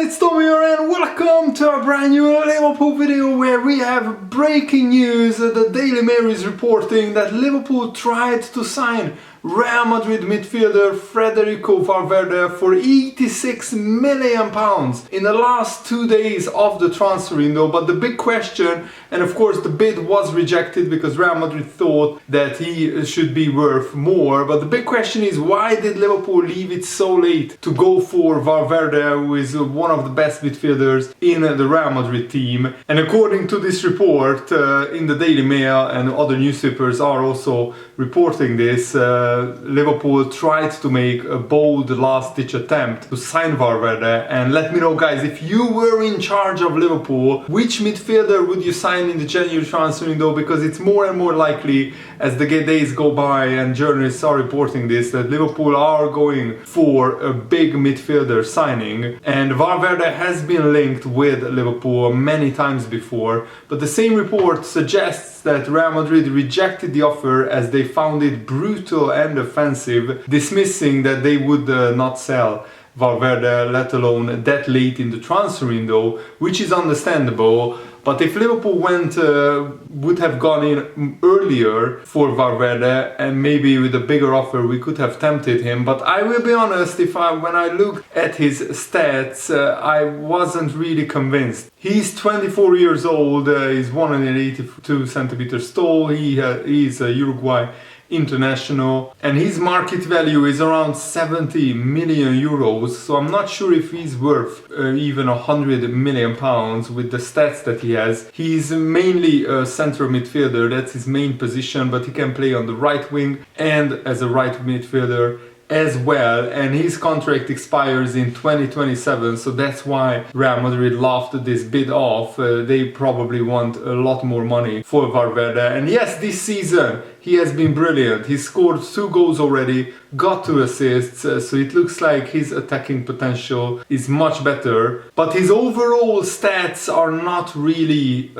guys, it's Tommy here and welcome to a brand new Liverpool video where we have breaking news. The Daily Mail is reporting that Liverpool tried to sign Real Madrid midfielder Federico Valverde for £86 million in the last 2 days of the transfer window. But the big question, and of course the bid was rejected because Real Madrid thought that he should be worth more, but the big question is, why did Liverpool leave it so late to go for Valverde, who is one of the best midfielders in the Real Madrid team? And according to this report in the Daily Mail, and other newspapers are also reporting this, Liverpool tried to make a bold last-ditch attempt to sign Valverde. And let me know, guys, if you were in charge of Liverpool, which midfielder would you sign in the January transfer window? Because it's more and more likely as the days go by, and journalists are reporting this, that Liverpool are going for a big midfielder signing. And Valverde has been linked with Liverpool many times before, but the same report suggests that Real Madrid rejected the offer as they found it brutal and offensive, dismissing that they would not sell Valverde, let alone that late in the transfer window, which is understandable. But if Liverpool would have gone in earlier for Valverde and maybe with a bigger offer, we could have tempted him. But I will be honest, when I look at his stats, I wasn't really convinced. He's 24 years old, he's 182 centimeters tall, he's a Uruguay international, and his market value is around 70 million euros, so I'm not sure if he's worth even 100 million pounds with the stats that he has. He's mainly a central midfielder, that's his main position, but he can play on the right wing and as a right midfielder as well, and his contract expires in 2027, so that's why Real Madrid laughed this bid off. They probably want a lot more money for Valverde. And yes, this season he has been brilliant. He scored 2 goals already, got 2 assists, so it looks like his attacking potential is much better, but his overall stats are not really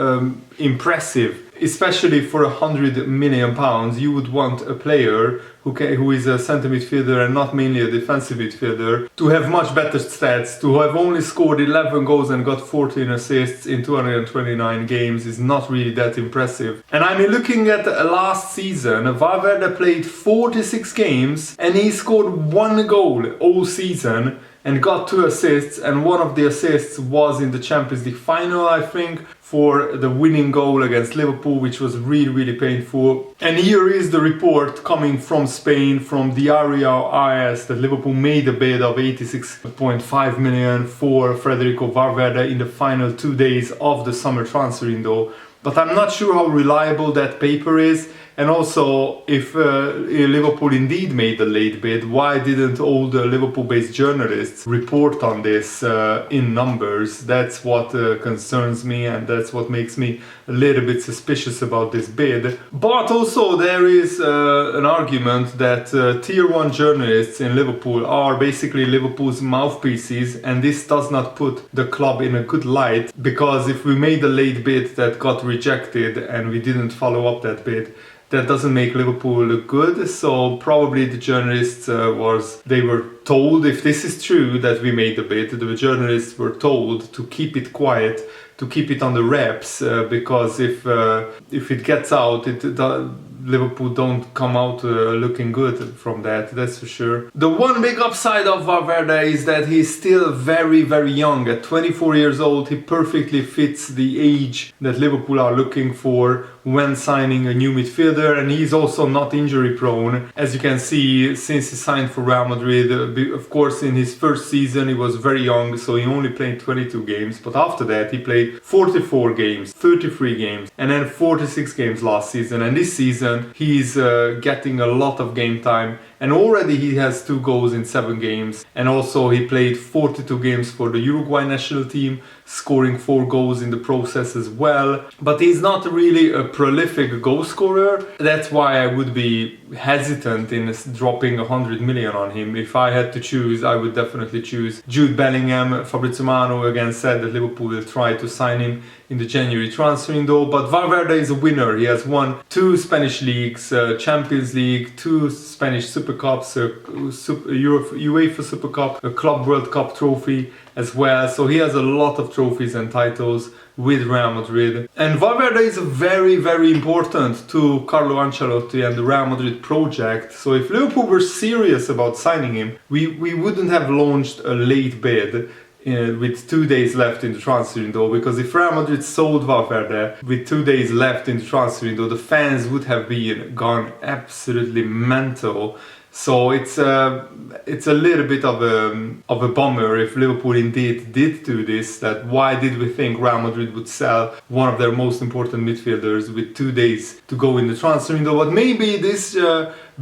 impressive. Especially for 100 million pounds, you would want a player who is a centre midfielder and not mainly a defensive midfielder to have much better stats. To have only scored 11 goals and got 14 assists in 229 games is not really that impressive. And I mean, looking at last season, Valverde played 46 games and he scored 1 goal all season and got 2 assists, and one of the assists was in the Champions League final, I think, for the winning goal against Liverpool, which was really painful. And here is the report coming from Spain, from Diario AS, that Liverpool made a bid of 86.5 million for Federico Valverde in the final 2 days of the summer transfer window. But I'm not sure how reliable that paper is. And also, if Liverpool indeed made a late bid, why didn't all the Liverpool-based journalists report on this in numbers? That's what concerns me, and that's what makes me a little bit suspicious about this bid. But also there is an argument that Tier 1 journalists in Liverpool are basically Liverpool's mouthpieces, and this does not put the club in a good light, because if we made a late bid that got rejected and we didn't follow up that bid, that doesn't make Liverpool look good. So probably the journalists they were told, if this is true that we made the bid, the journalists were told to keep it quiet, to keep it on the reps, because if it gets out, Liverpool don't come out looking good from that, that's for sure. The one big upside of Valverde is that he's still very young. At 24 years old, he perfectly fits the age that Liverpool are looking for when signing a new midfielder, and he's also not injury prone. As you can see, since he signed for Real Madrid, of course in his first season he was very young, so he only played 22 games, but after that he played 44 games, 33 games, and then 46 games last season. And this season he's getting a lot of game time, and already he has 2 goals in 7 games, and also he played 42 games for the Uruguay national team, scoring 4 goals in the process as well. But he's not really a prolific goal scorer. That's why I would be hesitant in dropping 100 million on him. If I had to choose, I would definitely choose Jude Bellingham. Fabrizio Romano again said that Liverpool will try to sign him in the January transfer window. But Valverde is a winner. He has won 2 Spanish leagues, Champions League, 2 Spanish Super Cups, UEFA Super Cup, a Club World Cup trophy as well. So he has a lot of trophies and titles with Real Madrid. And Valverde is very, very important to Carlo Ancelotti and the Real Madrid project. So if Liverpool were serious about signing him, we wouldn't have launched a late bid with 2 days left in the transfer window, because if Real Madrid sold Valverde with 2 days left in the transfer window, the fans would have been gone absolutely mental. So it's a little bit of a bummer if Liverpool indeed did do this. That why did we think Real Madrid would sell one of their most important midfielders with 2 days to go in the transfer window? But maybe this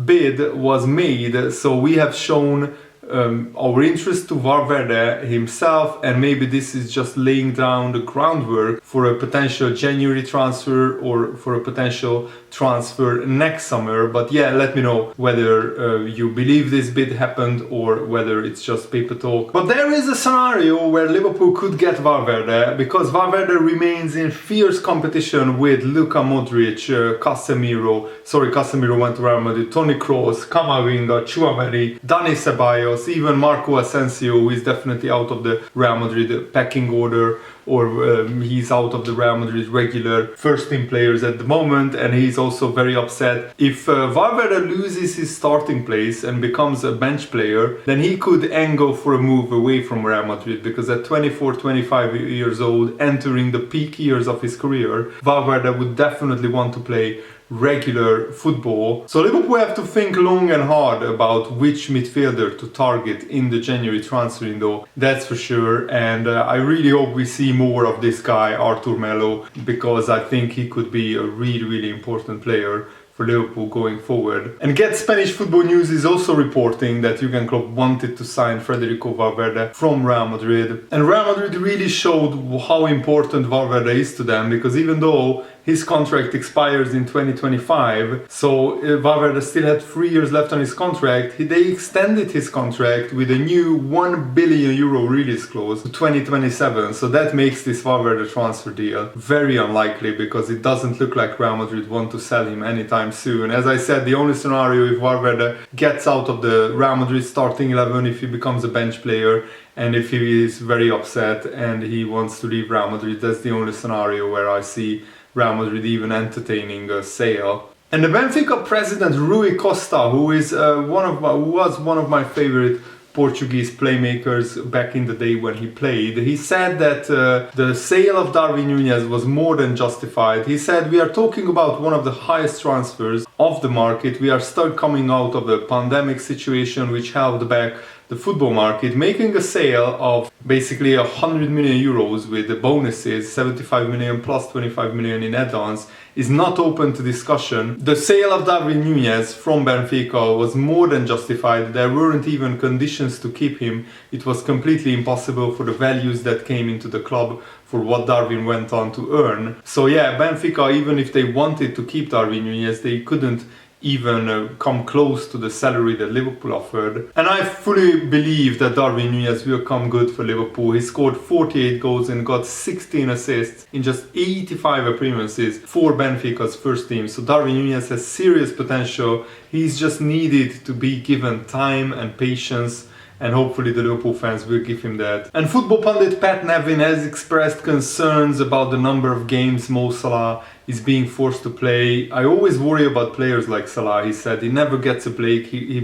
bid was made, so we have shown our interest to Valverde himself, and maybe this is just laying down the groundwork for a potential January transfer or for a potential transfer next summer. But yeah, let me know whether you believe this bid happened or whether it's just paper talk. But there is a scenario where Liverpool could get Valverde, because Valverde remains in fierce competition with Luka Modric, Casemiro went to Real Madrid, Toni Kroos, Camavinga, Tchouaméni, Dani Ceballos, even Marco Asensio, who is definitely out of the Real Madrid pecking order, or he's out of the Real Madrid regular first team players at the moment, and he's also very upset. If Valverde loses his starting place and becomes a bench player, then he could angle for a move away from Real Madrid, because at 24-25 years old, entering the peak years of his career, Valverde would definitely want to play regular football. So Liverpool have to think long and hard about which midfielder to target in the January transfer window, that's for sure. And I really hope we see more of this guy, Artur Melo, because I think he could be a really, really important player for Liverpool going forward. And Get Spanish Football News is also reporting that Jurgen Klopp wanted to sign Federico Valverde from Real Madrid. And Real Madrid really showed how important Valverde is to them, because even though his contract expires in 2025, so Valverde still had 3 years left on his contract, they extended his contract with a new €1 billion release clause to 2027. So that makes this Valverde transfer deal very unlikely, because it doesn't look like Real Madrid want to sell him anytime soon. As I said, the only scenario if Valverde gets out of the Real Madrid starting 11, if he becomes a bench player, and if he is very upset and he wants to leave Real Madrid, that's the only scenario where I see Real Madrid even entertaining a sale. And the Benfica president Rui Costa, who was one of my favorite Portuguese playmakers back in the day when he played, he said that the sale of Darwin Nunez was more than justified. He said, "We are talking about one of the highest transfers of the market. We are still coming out of the pandemic situation which held back the football market. Making a sale of basically €100 million with the bonuses, 75 million plus 25 million in add-ons, is not open to discussion. The sale of Darwin Nunez from Benfica was more than justified. There weren't even conditions to keep him. It was completely impossible for the values that came into the club for what Darwin went on to earn." So yeah, Benfica, even if they wanted to keep Darwin Nunez, they couldn't even come close to the salary that Liverpool offered. And I fully believe that Darwin Nunez will come good for Liverpool. He scored 48 goals and got 16 assists in just 85 appearances for Benfica's first team. So Darwin Nunez has serious potential. He's just needed to be given time and patience, and hopefully the Liverpool fans will give him that. And football pundit Pat Nevin has expressed concerns about the number of games Mo Salah is being forced to play. "I always worry about players like Salah," he said. "He never gets a break. He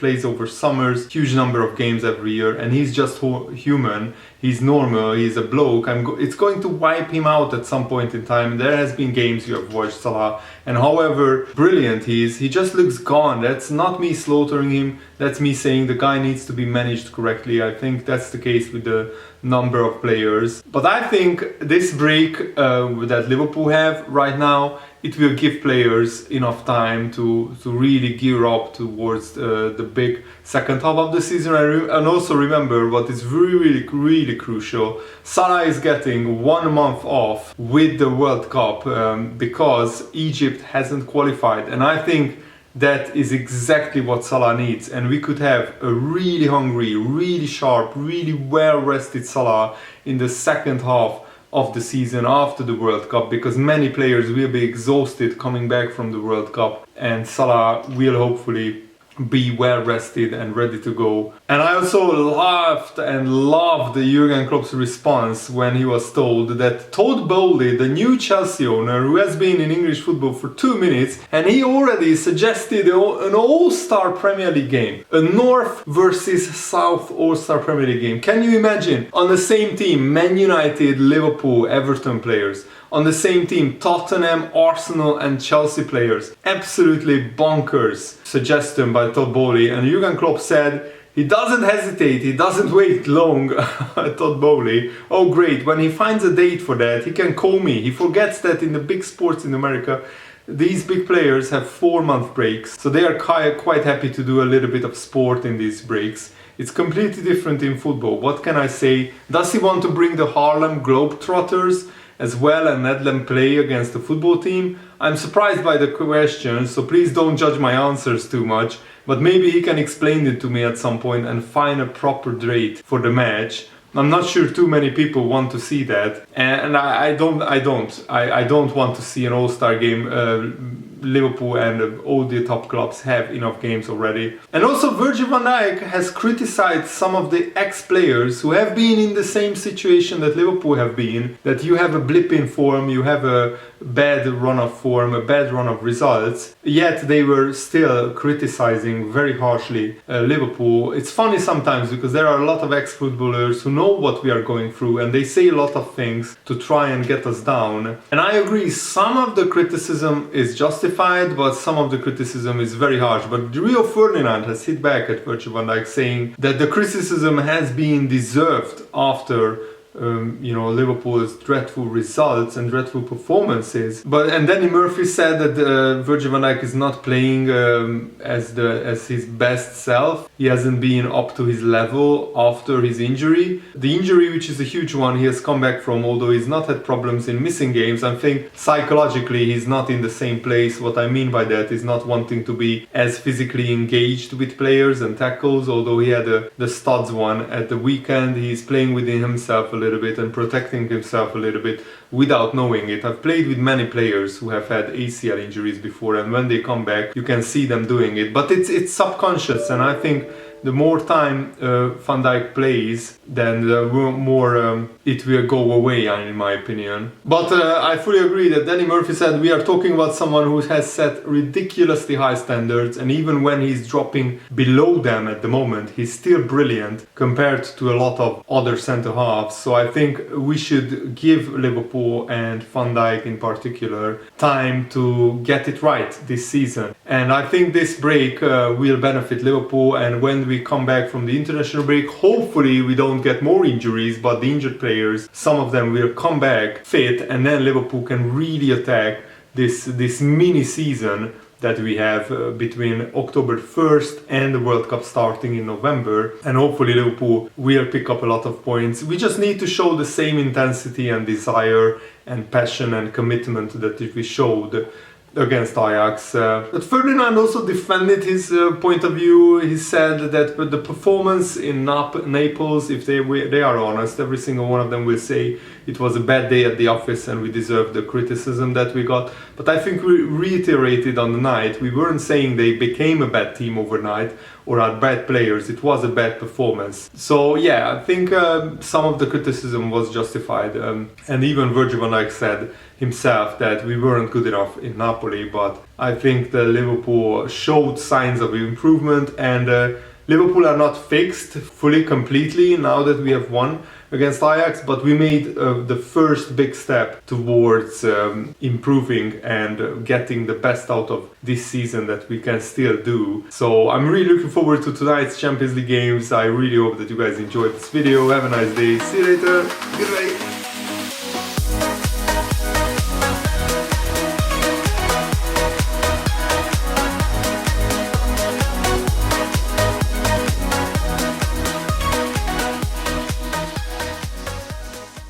plays over summers, huge number of games every year, and he's just human. He's normal, he's a bloke. It's going to wipe him out at some point in time." There has been games you have watched Salah, and however brilliant he is, he just looks gone. That's not me slaughtering him, that's me saying the guy needs to be managed correctly. I think that's the case with the number of players. But I think this break that Liverpool have right now, it will give players enough time to really gear up towards the big second half of the season. And also remember what is really crucial: Salah is getting 1 month off with the World Cup because Egypt hasn't qualified, and I think that is exactly what Salah needs. And we could have a really hungry, really sharp, really well rested Salah in the second half of the season after the World Cup, because many players will be exhausted coming back from the World Cup, and Salah will hopefully be well rested and ready to go. And I also laughed and loved Jurgen Klopp's response when he was told that Todd Bowley, the new Chelsea owner, who has been in English football for 2 minutes, and he already suggested an all-star Premier League game, a North versus South all-star Premier League game. Can you imagine? On the same team, Man United, Liverpool, Everton players. On the same team, Tottenham, Arsenal and Chelsea players. Absolutely bonkers suggestion by Todd Bowley, and Jurgen Klopp said he doesn't hesitate, he doesn't wait long. Todd Bowley, oh great, when he finds a date for that, he can call me. He forgets that in the big sports in America, these big players have 4-month breaks, so they are quite happy to do a little bit of sport in these breaks. It's completely different in football. What can I say? Does he want to bring the Harlem Globetrotters as well and let them play against the football team? I'm surprised by the question, so please don't judge my answers too much, but maybe he can explain it to me at some point and find a proper date for the match. I'm not sure too many people want to see that, and I don't want to see an all-star game. Liverpool and all the top clubs have enough games already. And also Virgil van Dijk has criticized some of the ex-players who have been in the same situation that Liverpool have been, that you have a blip in form, you have a bad run of form, a bad run of results, yet they were still criticizing very harshly Liverpool. It's funny sometimes because there are a lot of ex-footballers who know what we are going through and they say a lot of things to try and get us down. And I agree, some of the criticism is justified, but some of the criticism is very harsh. But Rio Ferdinand has hit back at Virgil van Dijk saying that the criticism has been deserved after Liverpool's dreadful results and dreadful performances. And Danny Murphy said that Virgil van Dijk is not playing as his best self. He hasn't been up to his level after his injury. The injury, which is a huge one, he has come back from, although he's not had problems in missing games. I think psychologically he's not in the same place. What I mean by that is not wanting to be as physically engaged with players and tackles, although he had the studs one at the weekend. He's playing within himself a little bit and protecting himself a little bit without knowing it. I've played with many players who have had ACL injuries before, and when they come back you can see them doing it, but it's subconscious. And I think the more time Van Dijk plays, then the more it will go away, in my opinion. But I fully agree that Danny Murphy said we are talking about someone who has set ridiculously high standards, and even when he's dropping below them at the moment, he's still brilliant compared to a lot of other centre-halves. So I think we should give Liverpool and Van Dijk in particular time to get it right this season. And I think this break will benefit Liverpool, and when we come back from the international break, hopefully we don't get more injuries, but the injured players, some of them will come back fit, and then Liverpool can really attack this mini season that we have between October 1st and the World Cup starting in November. And hopefully Liverpool will pick up a lot of points. We just need to show the same intensity and desire and passion and commitment that we showed against Ajax. But Ferdinand also defended his point of view. He said that the performance in Naples, if they are honest, every single one of them will say it was a bad day at the office and we deserve the criticism that we got. But I think we reiterated on the night, we weren't saying they became a bad team overnight or are bad players. It was a bad performance. So yeah, I think some of the criticism was justified. And even Virgil van Dijk said himself that we weren't good enough in Napoli, but I think the Liverpool showed signs of improvement, and Liverpool are not fixed fully completely now that we have won against Ajax, but we made the first big step towards improving and getting the best out of this season that we can still do. So I'm really looking forward to tonight's Champions League games. I really hope that you guys enjoyed this video. Have a nice day. See you later. Goodbye.